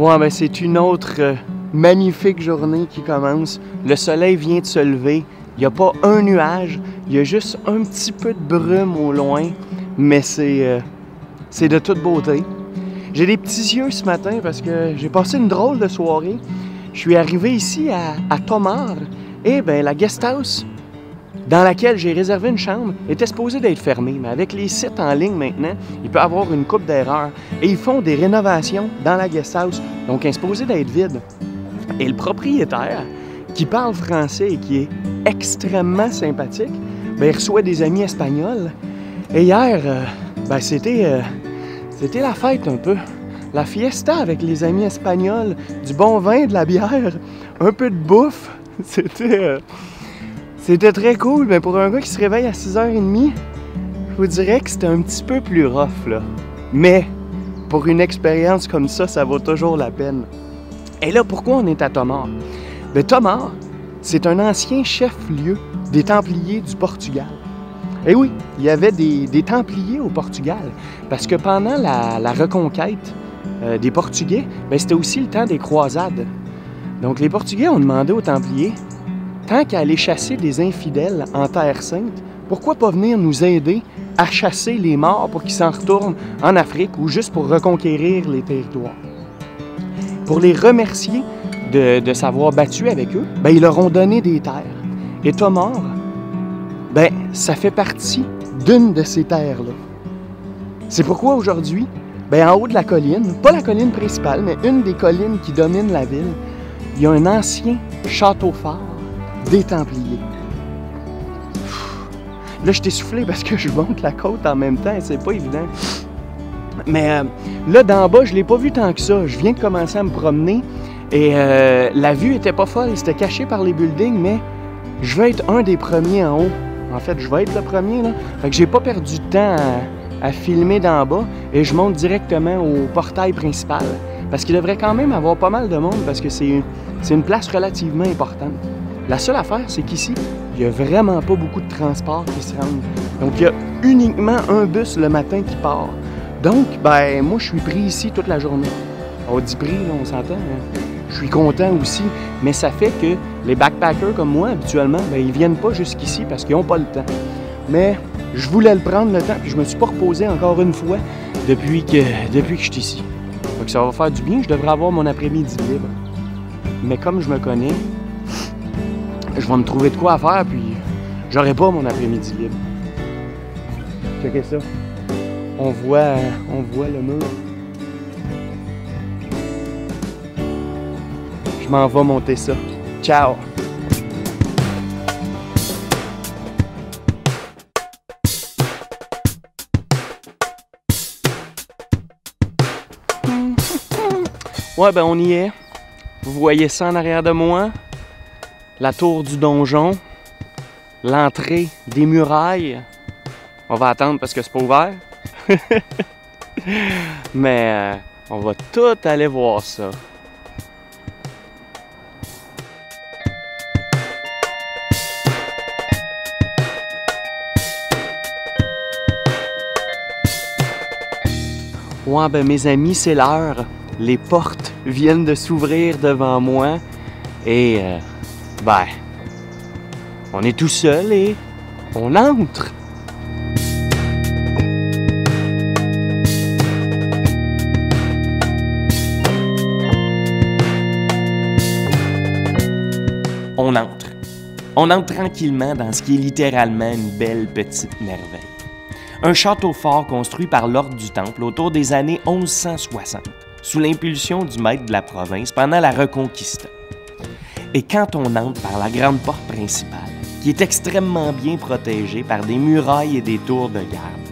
Ouais, ben c'est une autre magnifique journée qui commence. Le soleil vient de se lever. Il n'y a pas un nuage. Il y a juste un petit peu de brume au loin. Mais c'est de toute beauté. J'ai des petits yeux ce matin parce que j'ai passé une drôle de soirée. Je suis arrivé ici à Tomar. Et ben la guest house dans laquelle j'ai réservé une chambre était supposée d'être fermée. Mais avec les sites en ligne maintenant, il peut y avoir une couple d'erreurs. Et ils font des rénovations dans la guest house. Donc elle est supposée d'être vide. Et le propriétaire, qui parle français et qui est extrêmement sympathique, ben, il reçoit des amis espagnols. Et hier, ben, c'était la fête un peu. La fiesta avec les amis espagnols, du bon vin, de la bière, un peu de bouffe. C'était très cool, mais pour un gars qui se réveille à 6h30, je vous dirais que c'était un petit peu plus rough, là. Mais pour une expérience comme ça vaut toujours la peine. Et là, pourquoi on est à Tomar? Bien, Tomar, c'est un ancien chef-lieu des Templiers du Portugal. Et oui, il y avait des Templiers au Portugal, parce que pendant la reconquête des Portugais, bien, c'était aussi le temps des croisades. Donc les Portugais ont demandé aux Templiers, tant qu'à aller chasser des infidèles en Terre Sainte, pourquoi pas venir nous aider à chasser les morts pour qu'ils s'en retournent en Afrique ou juste pour reconquérir les territoires? Pour les remercier de s'avoir battu avec eux, ben, ils leur ont donné des terres. Et Tomar, ben, ça fait partie d'une de ces terres-là. C'est pourquoi aujourd'hui, ben, en haut de la colline, pas la colline principale, mais une des collines qui domine la ville, il y a un ancien château fort des Templiers. Là, je t'ai soufflé parce que je monte la côte en même temps et c'est pas évident. Mais là, d'en bas, je l'ai pas vu tant que ça. Je viens de commencer à me promener et la vue était pas folle. C'était caché par les buildings, mais je vais être un des premiers en haut. En fait, je vais être le premier, là. Fait que j'ai pas perdu de temps à filmer d'en bas et je monte directement au portail principal. Parce qu'il devrait quand même avoir pas mal de monde parce que c'est une place relativement importante. La seule affaire, c'est qu'ici, il n'y a vraiment pas beaucoup de transports qui se rendent. Donc, il y a uniquement un bus le matin qui part. Donc, ben, moi, je suis pris ici toute la journée. On dit pris, là, on s'entend. Hein? Je suis content aussi, mais ça fait que les backpackers comme moi, habituellement, ben, ils viennent pas jusqu'ici parce qu'ils n'ont pas le temps. Mais je voulais le prendre le temps, puis je me suis pas reposé encore une fois depuis que je suis ici. Donc, ça va faire du bien, je devrais avoir mon après-midi libre. Mais comme je me connais, je vais me trouver de quoi à faire, puis j'aurai pas mon après-midi libre. Checkez ça. On voit le mur. Je m'en vais monter ça. Ciao! Ouais, ben on y est. Vous voyez ça en arrière de moi? La tour du donjon, l'entrée des murailles. On va attendre parce que c'est pas ouvert. Mais on va tout aller voir ça. Ouais, ben mes amis, c'est l'heure. Les portes viennent de s'ouvrir devant moi et ben, on est tout seul et on entre. On entre. On entre tranquillement dans ce qui est littéralement une belle petite merveille. Un château fort construit par l'ordre du Temple autour des années 1160, sous l'impulsion du maître de la province pendant la Reconquista. Et quand on entre par la grande porte principale, qui est extrêmement bien protégée par des murailles et des tours de garde,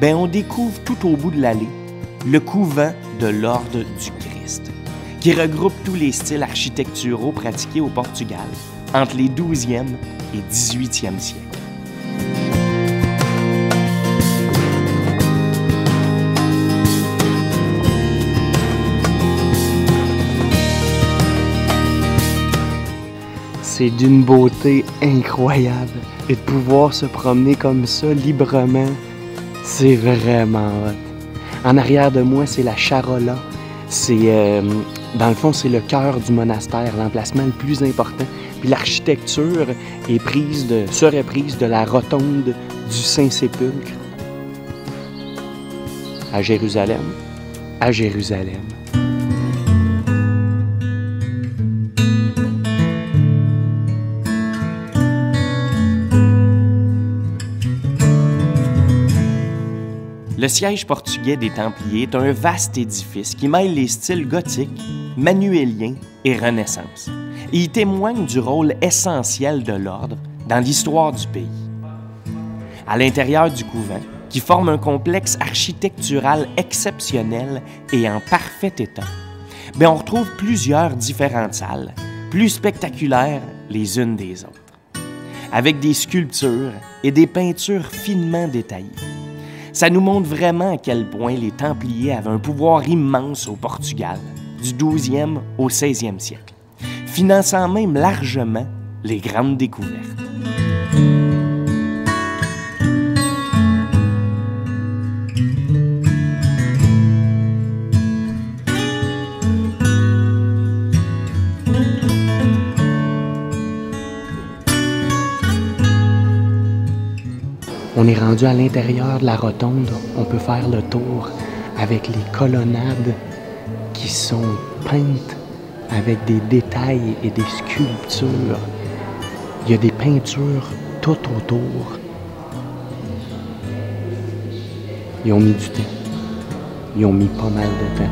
ben on découvre tout au bout de l'allée le couvent de l'Ordre du Christ, qui regroupe tous les styles architecturaux pratiqués au Portugal entre les 12e et 18e siècles. C'est d'une beauté incroyable. Et de pouvoir se promener comme ça, librement, c'est vraiment hot. En arrière de moi, c'est la charola. Dans le fond, c'est le cœur du monastère, l'emplacement le plus important. Puis l'architecture serait prise de la rotonde du Saint-Sépulcre à Jérusalem. À Jérusalem. Le siège portugais des Templiers est un vaste édifice qui mêle les styles gothiques, manuélien et Renaissance. Et il témoigne du rôle essentiel de l'ordre dans l'histoire du pays. À l'intérieur du couvent, qui forme un complexe architectural exceptionnel et en parfait état, on retrouve plusieurs différentes salles, plus spectaculaires les unes des autres, avec des sculptures et des peintures finement détaillées. Ça nous montre vraiment à quel point les Templiers avaient un pouvoir immense au Portugal, du 12e au 16e siècle, finançant même largement les grandes découvertes. On est rendu à l'intérieur de la rotonde. On peut faire le tour avec les colonnades qui sont peintes avec des détails et des sculptures. Il y a des peintures tout autour. Ils ont mis du temps. Ils ont mis pas mal de temps.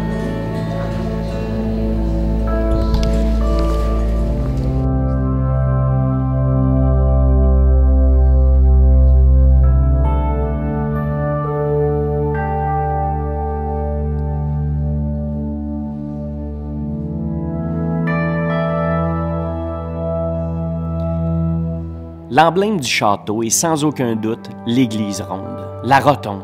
L'emblème du château est sans aucun doute l'église ronde, la rotonde.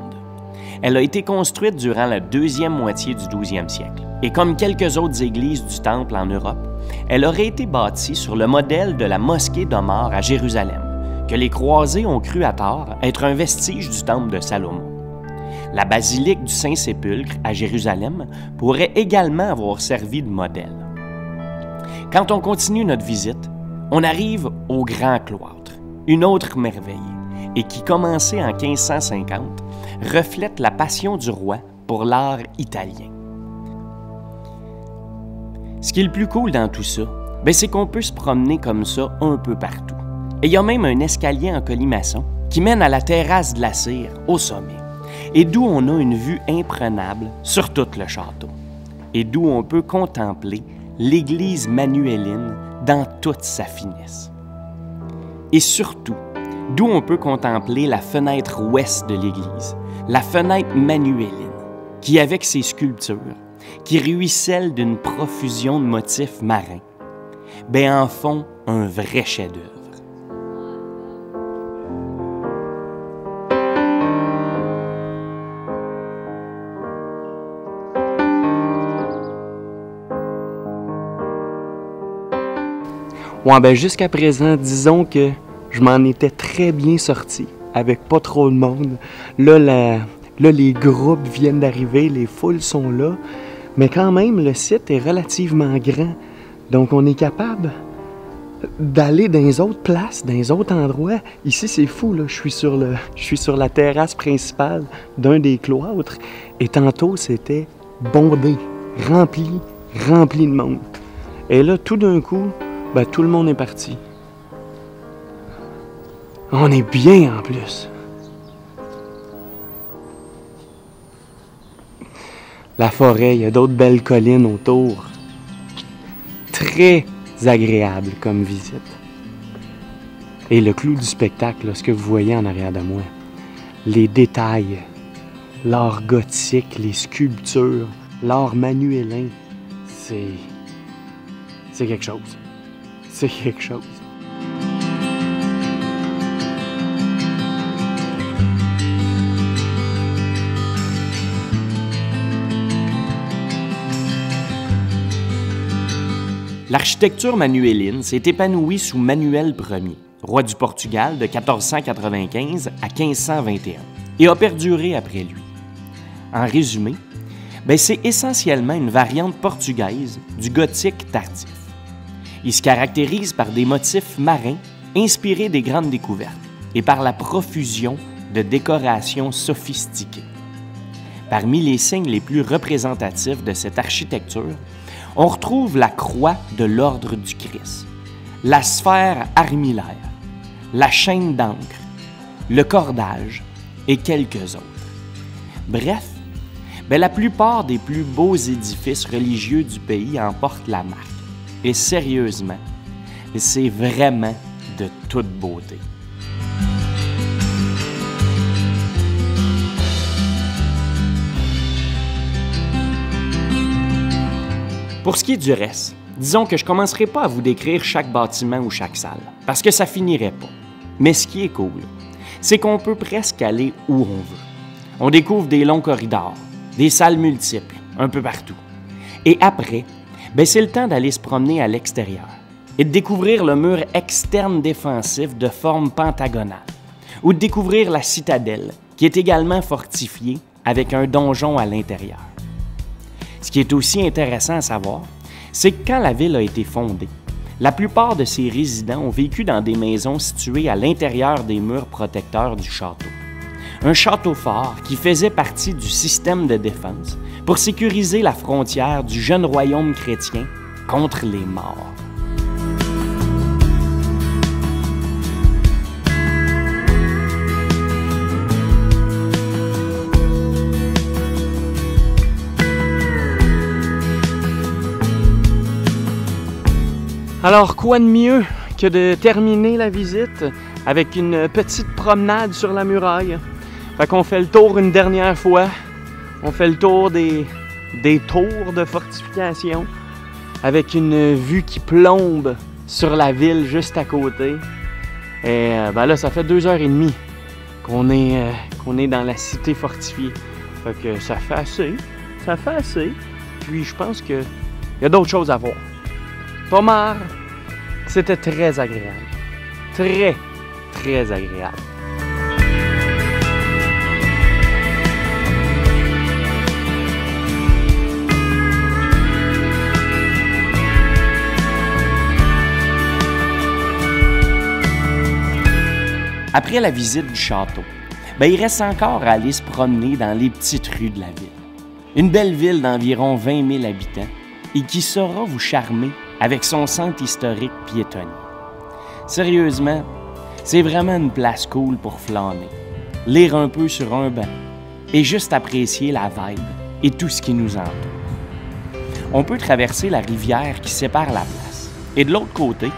Elle a été construite durant la deuxième moitié du 12e siècle. Et comme quelques autres églises du Temple en Europe, elle aurait été bâtie sur le modèle de la mosquée d'Omar à Jérusalem, que les croisés ont cru à tort être un vestige du Temple de Salomon. La basilique du Saint-Sépulcre à Jérusalem pourrait également avoir servi de modèle. Quand on continue notre visite, on arrive au Grand Cloître, une autre merveille, et qui, commencée en 1550, reflète la passion du roi pour l'art italien. Ce qui est le plus cool dans tout ça, c'est qu'on peut se promener comme ça un peu partout. Et il y a même un escalier en colimaçon qui mène à la terrasse de la Cire, au sommet, et d'où on a une vue imprenable sur tout le château, et d'où on peut contempler l'église manuéline dans toute sa finesse. Et surtout, d'où on peut contempler la fenêtre ouest de l'église, la fenêtre manuéline, qui, avec ses sculptures, qui ruissellent d'une profusion de motifs marins, en font un vrai chef-d'œuvre. Ouais, jusqu'à présent, disons que je m'en étais très bien sorti, avec pas trop de monde. Là, les groupes viennent d'arriver, les foules sont là, mais quand même, le site est relativement grand. Donc, on est capable d'aller dans les autres places, dans les autres endroits. Ici, c'est fou, là. Je suis sur la terrasse principale d'un des cloîtres, et tantôt, c'était bondé, rempli de monde. Et là, tout d'un coup, tout le monde est parti. On est bien en plus. La forêt, il y a d'autres belles collines autour. Très agréable comme visite. Et le clou du spectacle, là, ce que vous voyez en arrière de moi, les détails, l'art gothique, les sculptures, l'art manuélin, c'est quelque chose. C'est quelque chose. L'architecture manuéline s'est épanouie sous Manuel Ier, roi du Portugal de 1495 à 1521, et a perduré après lui. En résumé, Ben, c'est essentiellement une variante portugaise du gothique tardif. Il se caractérise par des motifs marins inspirés des grandes découvertes et par la profusion de décorations sophistiquées. Parmi les signes les plus représentatifs de cette architecture, on retrouve la croix de l'Ordre du Christ, la sphère armillaire, la chaîne d'encre, le cordage et quelques autres. Bref, la plupart des plus beaux édifices religieux du pays en portent la marque. Et sérieusement, c'est vraiment de toute beauté. Pour ce qui est du reste, disons que je ne commencerai pas à vous décrire chaque bâtiment ou chaque salle, parce que ça finirait pas. Mais ce qui est cool, c'est qu'on peut presque aller où on veut. On découvre des longs corridors, des salles multiples, un peu partout. Et après, c'est le temps d'aller se promener à l'extérieur et de découvrir le mur externe défensif de forme pentagonale, ou de découvrir la citadelle, qui est également fortifiée avec un donjon à l'intérieur. Ce qui est aussi intéressant à savoir, c'est que quand la ville a été fondée, la plupart de ses résidents ont vécu dans des maisons situées à l'intérieur des murs protecteurs du château. Un château fort qui faisait partie du système de défense pour sécuriser la frontière du jeune royaume chrétien contre les morts. Alors, quoi de mieux que de terminer la visite avec une petite promenade sur la muraille? Fait qu'on fait le tour une dernière fois. On fait le tour des tours de fortification avec une vue qui plombe sur la ville juste à côté. Et là, ça fait 2h30 qu'on est dans la cité fortifiée. Fait que ça fait assez. Ça fait assez. Puis je pense qu'il y a d'autres choses à voir. Tomar, c'était très agréable. Très, très agréable. Après la visite du château, il reste encore à aller se promener dans les petites rues de la ville. Une belle ville d'environ 20 000 habitants et qui saura vous charmer avec son centre historique piétonnier. Sérieusement, c'est vraiment une place cool pour flâner, lire un peu sur un banc et juste apprécier la vibe et tout ce qui nous entoure. On peut traverser la rivière qui sépare la place. Et de l'autre côté,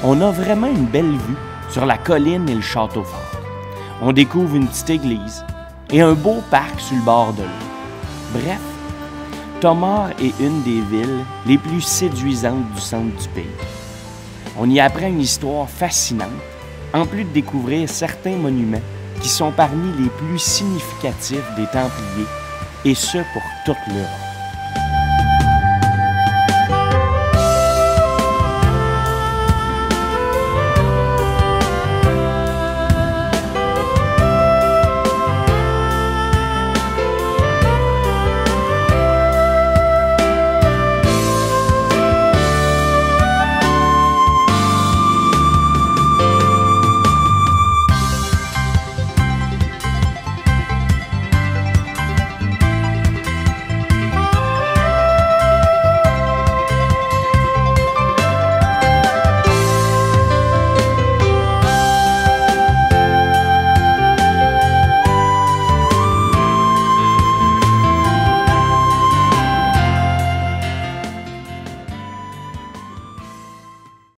on a vraiment une belle vue sur la colline et le château fort. On découvre une petite église et un beau parc sur le bord de l'eau. Bref, Tomar est une des villes les plus séduisantes du centre du pays. On y apprend une histoire fascinante, en plus de découvrir certains monuments qui sont parmi les plus significatifs des Templiers, et ce pour toute l'Europe.